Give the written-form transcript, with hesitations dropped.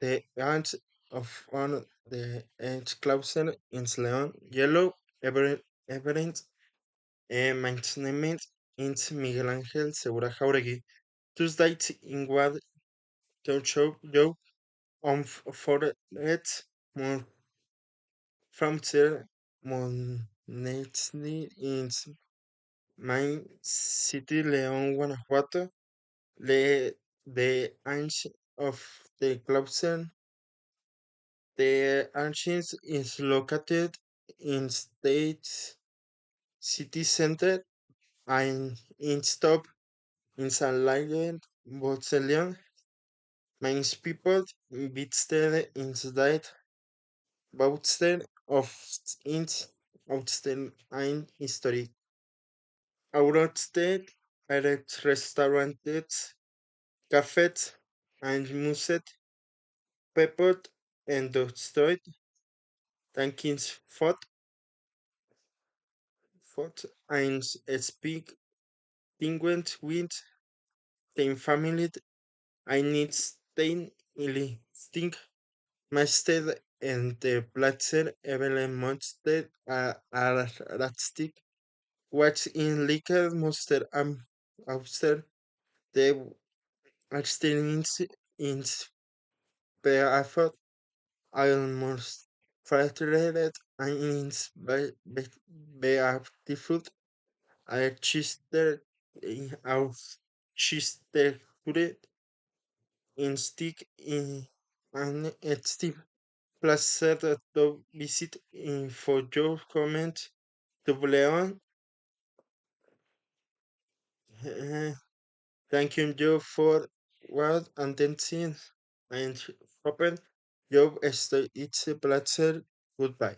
the ants of on the edge closer in León, Yellow, Everett, maintenance in Miguel Ángel Segura Jauregui. Tuesday in what show you on for it more from there Monetly in my city León, Guanajuato. The ancient of the Clausen, the ancient is located in State City Center and in stop in San Lagen, Botselian. Many people visited inside Bautster of ins Outstanding ein history. Outsted direct restaurantes, cafes, and muset, peppered and destroyed, Tankins fought and speak penguins with the family I need stain ili stink masted and the platzer Evelyn monster are rastic what's in liquor monster after the abstinence in effort I almost frustrated and in beatifood I chister of chister in stick in an Steve placer to visit in for your comment to Leon. Uh, Thank you for what attention and open job. It's a pleasure. Goodbye.